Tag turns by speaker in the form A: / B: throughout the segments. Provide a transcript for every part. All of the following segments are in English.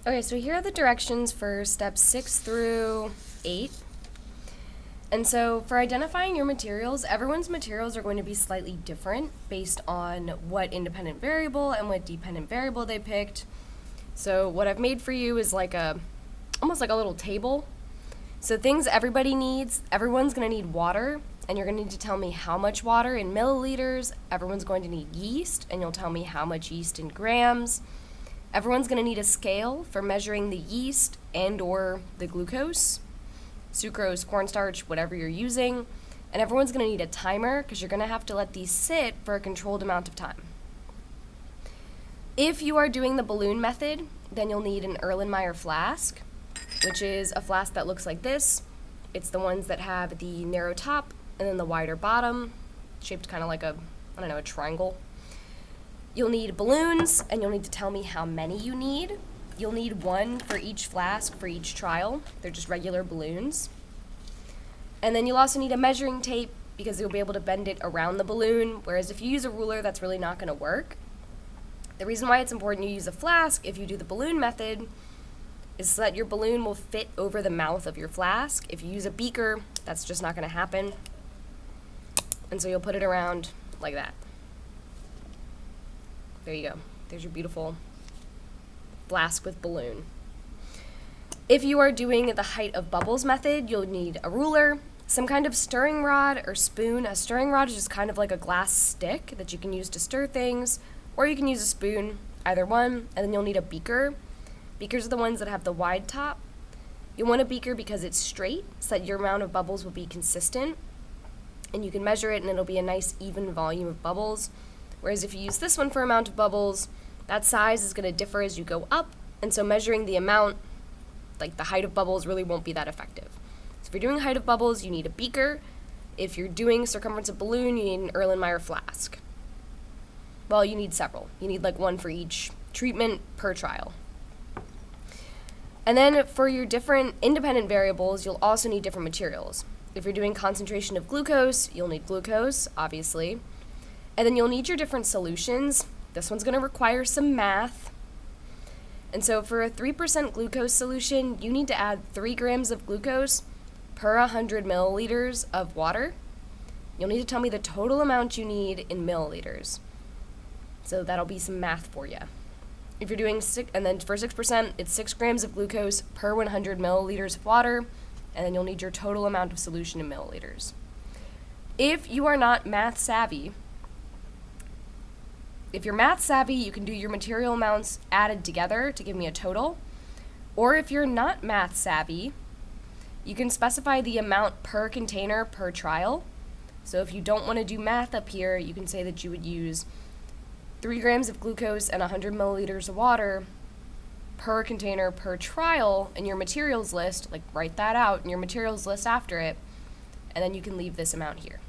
A: Okay, so here are the directions for steps 6 through 8. And so for identifying your materials, everyone's materials are going to be slightly different based on what independent variable and what dependent variable they picked. So what I've made for you is almost like a little table. So things everybody needs, everyone's going to need water, and you're going to need to tell me how much water in milliliters. Everyone's going to need yeast, and you'll tell me how much yeast in grams. Everyone's going to need a scale for measuring the yeast and or the glucose, sucrose, cornstarch, whatever you're using. And everyone's going to need a timer because you're going to have to let these sit for a controlled amount of time. If you are doing the balloon method, then you'll need an Erlenmeyer flask, which is a flask that looks like this. It's the ones that have the narrow top and then the wider bottom, shaped kind of like a triangle. You'll need balloons, and you'll need to tell me how many you need. You'll need one for each flask for each trial. They're just regular balloons. And then you'll also need a measuring tape because you'll be able to bend it around the balloon, whereas if you use a ruler, that's really not going to work. The reason why it's important you use a flask if you do the balloon method is so that your balloon will fit over the mouth of your flask. If you use a beaker, that's just not going to happen. And so you'll put it around like that. There you go. There's your beautiful flask with balloon. If you are doing the height of bubbles method, you'll need a ruler, some kind of stirring rod or spoon. A stirring rod is just kind of like a glass stick that you can use to stir things, or you can use a spoon, either one, and then you'll need a beaker. Beakers are the ones that have the wide top. You'll want a beaker because it's straight, so that your amount of bubbles will be consistent, and you can measure it and it'll be a nice even volume of bubbles. Whereas if you use this one for amount of bubbles, that size is going to differ as you go up, and so measuring the amount, like the height of bubbles, really won't be that effective. So if you're doing height of bubbles, you need a beaker. If you're doing circumference of balloon, you need an Erlenmeyer flask. Well, you need several. You need like one for each treatment per trial. And then for your different independent variables, you'll also need different materials. If you're doing concentration of glucose, you'll need glucose, obviously. And then you'll need your different solutions. This one's going to require some math. And so for a 3% glucose solution, you need to add 3 grams of glucose per 100 milliliters of water. You'll need to tell me the total amount you need in milliliters. So that'll be some math for you. If you're doing and then for 6%, it's 6 grams of glucose per 100 milliliters of water, and then you'll need your total amount of solution in milliliters. If you are not math savvy, you can do your material amounts added together to give me a total. Or if you're not math savvy, you can specify the amount per container per trial. So if you don't want to do math up here, you can say that you would use 3 grams of glucose and 100 milliliters of water per container per trial in your materials list, like write that out in your materials list after it, and then you can leave this amount here.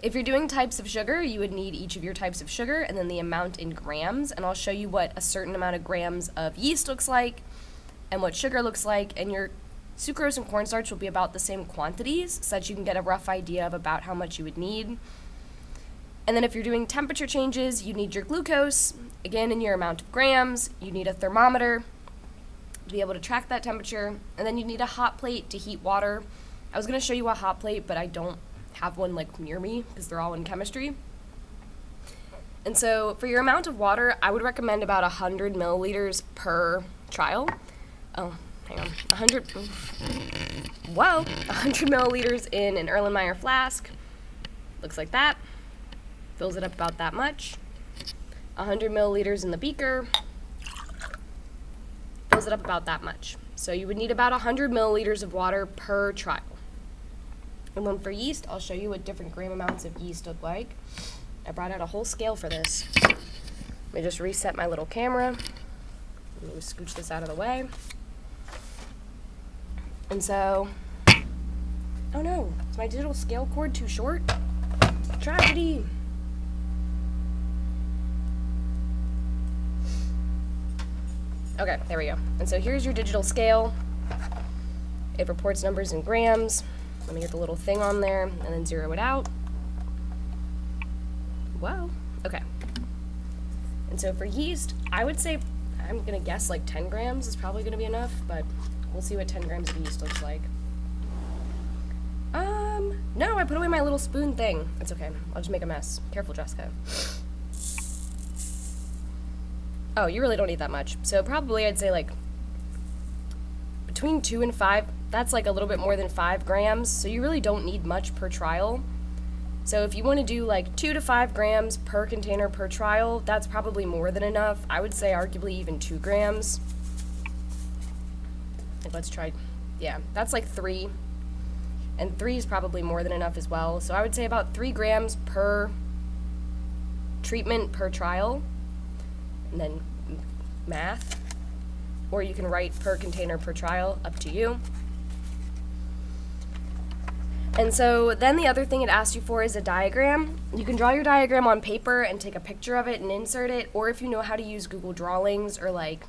A: If you're doing types of sugar, you would need each of your types of sugar and then the amount in grams, and I'll show you what a certain amount of grams of yeast looks like and what sugar looks like, and your sucrose and cornstarch will be about the same quantities so that you can get a rough idea of about how much you would need. And then if you're doing temperature changes, you need your glucose, again in your amount of grams. You need a thermometer to be able to track that temperature, and then you need a hot plate to heat water. I was going to show you a hot plate, but I don't have one like near me because they're all in chemistry. And so for your amount of water, I would recommend about 100 milliliters per trial. Oh, hang on. 100 milliliters in an Erlenmeyer flask. Looks like that. Fills it up about that much. 100 milliliters in the beaker. Fills it up about that much. So you would need about 100 milliliters of water per trial. And then for yeast, I'll show you what different gram amounts of yeast look like. I brought out a whole scale for this. Let me just reset my little camera. Let me scooch this out of the way. And so, oh no, is my digital scale cord too short? Tragedy. Okay, there we go. And so here's your digital scale. It reports numbers in grams. Let me get the little thing on there and then zero it out. Whoa, okay. And so for yeast, I would say, I'm gonna guess like 10 grams is probably gonna be enough, but we'll see what 10 grams of yeast looks like. No, I put away my little spoon thing. It's okay. I'll just make a mess. Careful, Jessica. Oh, you really don't need that much. So probably I'd say like between 2 and 5. That's like a little bit more than 5 grams. So you really don't need much per trial. So if you want to do like 2 to 5 grams per container per trial, that's probably more than enough. I would say arguably even 2 grams. Like, let's try, yeah, that's like 3. And 3 is probably more than enough as well. So I would say about 3 grams per treatment per trial. And then math. Or you can write per container per trial, up to you. And so then the other thing it asks you for is a diagram. You can draw your diagram on paper and take a picture of it and insert it, or if you know how to use Google Drawings or like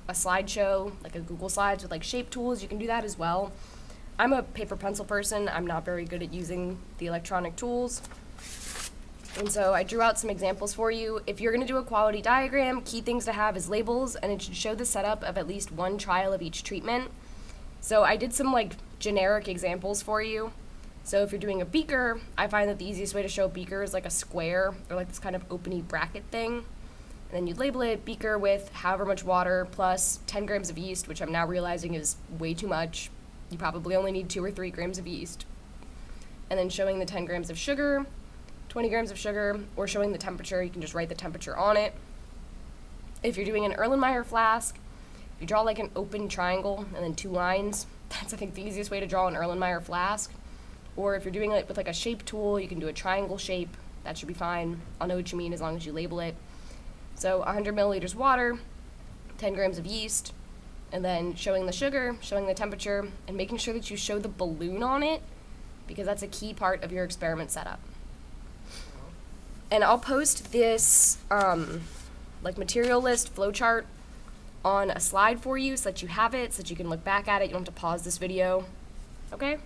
A: a slideshow, like a Google Slides with like shape tools, you can do that as well. I'm a paper pencil person. I'm not very good at using the electronic tools. And so I drew out some examples for you. If you're going to do a quality diagram, key things to have is labels, and it should show the setup of at least one trial of each treatment. So I did some like generic examples for you. So if you're doing a beaker, I find that the easiest way to show a beaker is like a square or like this kind of open-y bracket thing. And then you label it beaker with however much water plus 10 grams of yeast, which I'm now realizing is way too much. You probably only need 2 or 3 grams of yeast. And then showing the 10 grams of sugar, 20 grams of sugar, or showing the temperature, you can just write the temperature on it. If you're doing an Erlenmeyer flask, if you draw like an open triangle and then 2 lines, that's I think the easiest way to draw an Erlenmeyer flask. Or if you're doing it with like a shape tool, you can do a triangle shape. That should be fine. I'll know what you mean as long as you label it. So 100 milliliters water, 10 grams of yeast, and then showing the sugar, showing the temperature, and making sure that you show the balloon on it, because that's a key part of your experiment setup. And I'll post this like material list flowchart on a slide for you so that you have it, so that you can look back at it. You don't have to pause this video, okay?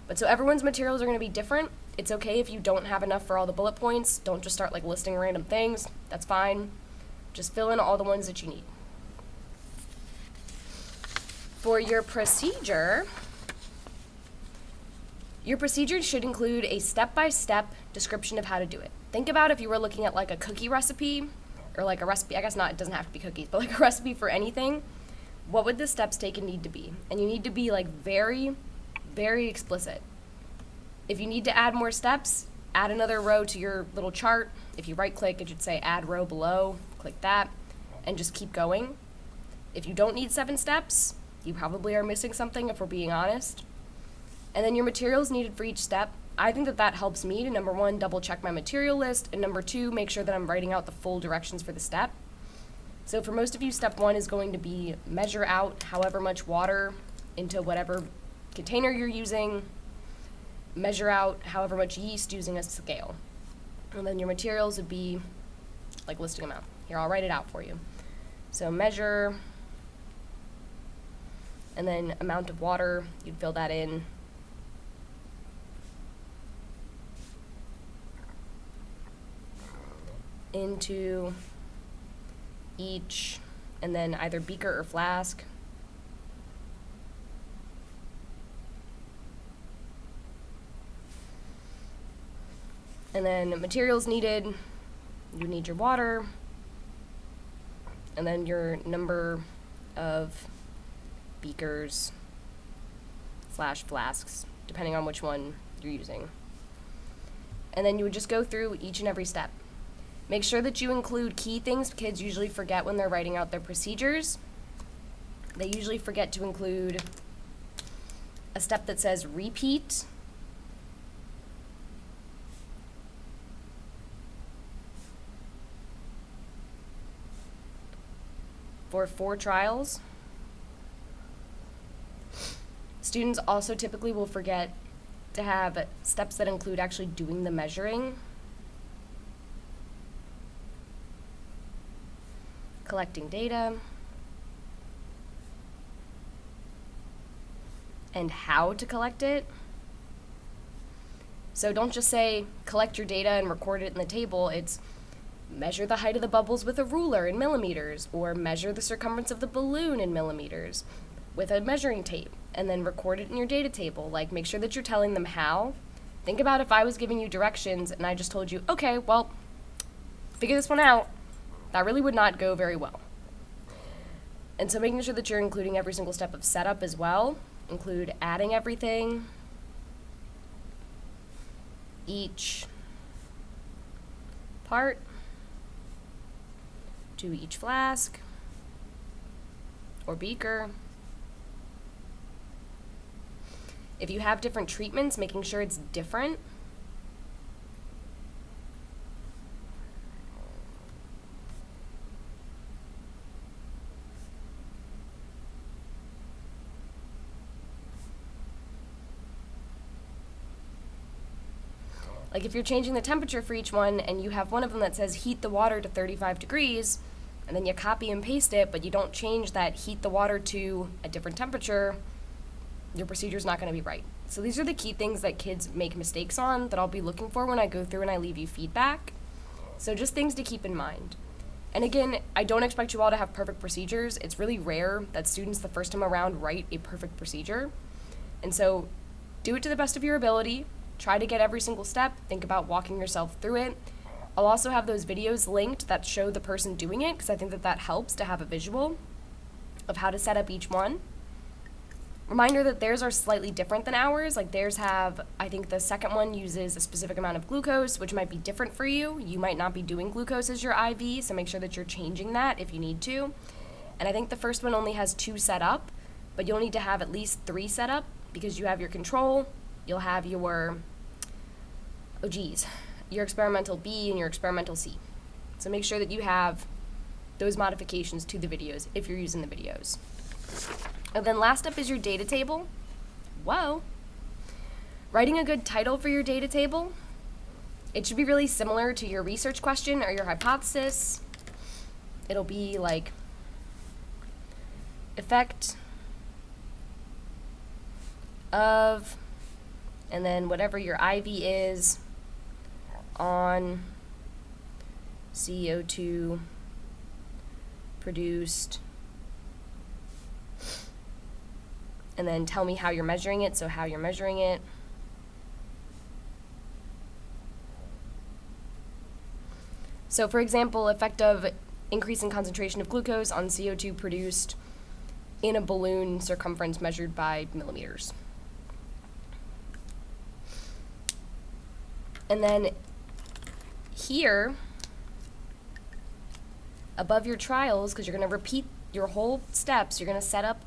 A: But so everyone's materials are going to be different. It's okay if you don't have enough for all the bullet points. Don't just start like listing random things. That's fine. Just fill in all the ones that you need. For your procedure should include a step-by-step description of how to do it. Think about if you were looking at like a cookie recipe, or like a recipe, I guess not, it doesn't have to be cookies, but like a recipe for anything. What would the steps taken need to be? And you need to be like very, very explicit. If you need to add more steps, add another row to your little chart. If you right click, it should say add row below. Click that and just keep going. If you don't need 7 steps, you probably are missing something if we're being honest. And then your materials needed for each step. I think that that helps me to, number 1, double check my material list, and number 2, make sure that I'm writing out the full directions for the step. So for most of you, step 1 is going to be measure out however much water into whatever container you're using, measure out however much yeast using a scale. And then your materials would be like listing them out. Here, I'll write it out for you. So measure, and then amount of water, you'd fill that in. Into each, and then either beaker or flask. And then materials needed, you need your water, and then your number of beakers / flasks, depending on which one you're using. And then you would just go through each and every step. Make sure that you include key things kids usually forget when they're writing out their procedures. They usually forget to include a step that says repeat. For 4 trials. Students also typically will forget to have steps that include actually doing the measuring, collecting data, and how to collect it. So don't just say collect your data and record it in the table. It's measure the height of the bubbles with a ruler in millimeters, or measure the circumference of the balloon in millimeters with a measuring tape, and then record it in your data table. Like, make sure that you're telling them how. Think about if I was giving you directions and I just told you, okay, well, figure this one out. That really would not go very well. And so making sure that you're including every single step of setup as well. Include adding everything, each part to each flask or beaker. If you have different treatments, making sure it's different. Like if you're changing the temperature for each one and you have one of them that says heat the water to 35 degrees, and then you copy and paste it, but you don't change that heat the water to a different temperature, your procedure's not going to be right. So these are the key things that kids make mistakes on that I'll be looking for when I go through and I leave you feedback. So just things to keep in mind. And again, I don't expect you all to have perfect procedures. It's really rare that students the first time around write a perfect procedure. And so do it to the best of your ability. Try to get every single step. Think about walking yourself through it. I'll also have those videos linked that show the person doing it, because I think that helps to have a visual of how to set up each one. Reminder that theirs are slightly different than ours. Like theirs have, I think the second one uses a specific amount of glucose, which might be different for you. You might not be doing glucose as your IV, so make sure that you're changing that if you need to. And I think the first one only has 2 set up, but you'll need to have at least 3 set up because you have your control, you'll have your, your experimental B and your experimental C. So make sure that you have those modifications to the videos if you're using the videos. And then last up is your data table. Whoa. Writing a good title for your data table. It should be really similar to your research question or your hypothesis. It'll be like effect of, and then whatever your IV is on CO2 produced, and then tell me how you're measuring it, so how you're measuring it. So for example, effect of increase in concentration of glucose on CO2 produced in a balloon circumference measured by millimeters. And then here, above your trials, because you're going to repeat your whole steps, you're going to set up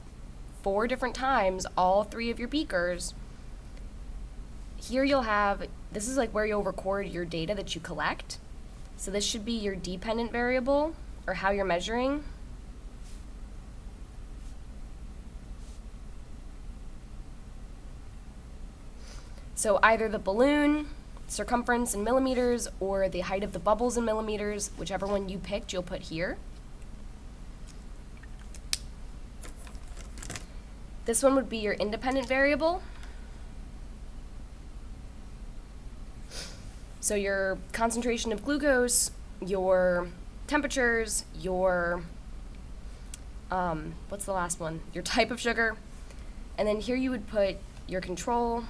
A: 4 different times all 3 of your beakers. Here you'll have, this is like where you'll record your data that you collect. So this should be your dependent variable, or how you're measuring. So either the balloon circumference in millimeters or the height of the bubbles in millimeters, whichever one you picked, you'll put here. This one would be your independent variable. So your concentration of glucose, your temperatures, your, what's the last one? Your type of sugar. And then here you would put your control,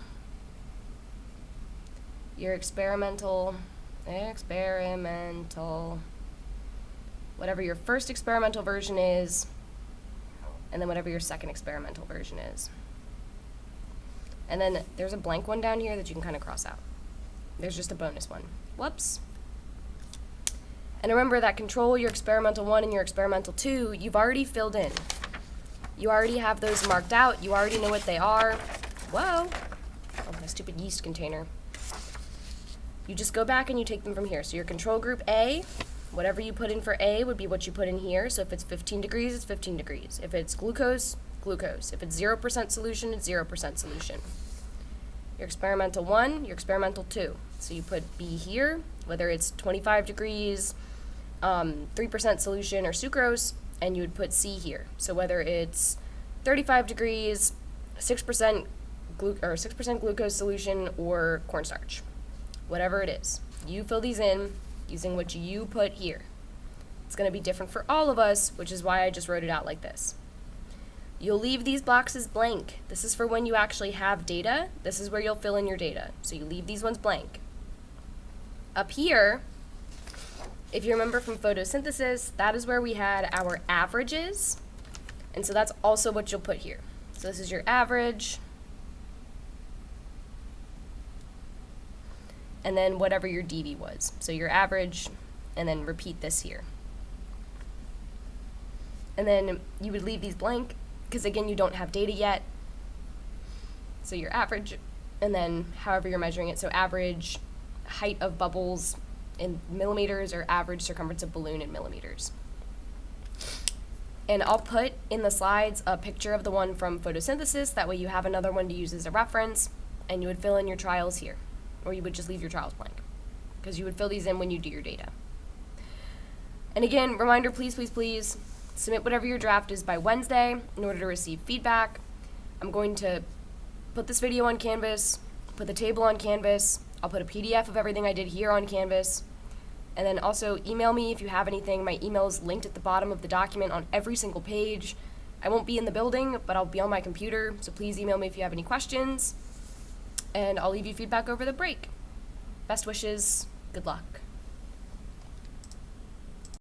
A: your experimental, whatever your first experimental version is, and then whatever your second experimental version is. And then there's a blank one down here that you can kind of cross out. There's just a bonus one. Whoops. And remember that control, your experimental 1 and your experimental 2, you've already filled in. You already have those marked out. You already know what they are. Whoa. Oh, my stupid yeast container. You just go back and you take them from here. So your control group A, whatever you put in for A would be what you put in here. So if it's 15 degrees, it's 15 degrees. If it's glucose, glucose. If it's 0% solution, it's 0% solution. Your experimental 1, your experimental 2. So you put B here, whether it's 25 degrees, 3% solution or sucrose, and you would put C here. So whether it's 35 degrees, 6% glucose solution, or cornstarch. Whatever it is. You fill these in, using what you put here. It's going to be different for all of us, which is why I just wrote it out like this. You'll leave these boxes blank. This is for when you actually have data. This is where you'll fill in your data. So you leave these ones blank. Up here, if you remember from photosynthesis, that is where we had our averages. And so that's also what you'll put here. So this is your average. And then whatever your DV was. So your average, and then repeat this here. And then you would leave these blank, because again, you don't have data yet. So your average, and then however you're measuring it. So average height of bubbles in millimeters, or average circumference of balloon in millimeters. And I'll put in the slides a picture of the one from photosynthesis. That way you have another one to use as a reference, and you would fill in your trials here. Or you would just leave your trials blank, because you would fill these in when you do your data. And again, reminder, please, please, please, submit whatever your draft is by Wednesday in order to receive feedback. I'm going to put this video on Canvas, put the table on Canvas, I'll put a PDF of everything I did here on Canvas, and then also email me if you have anything. My email is linked at the bottom of the document on every single page. I won't be in the building, but I'll be on my computer, so please email me if you have any questions. And I'll leave you feedback over the break. Best wishes. Good luck.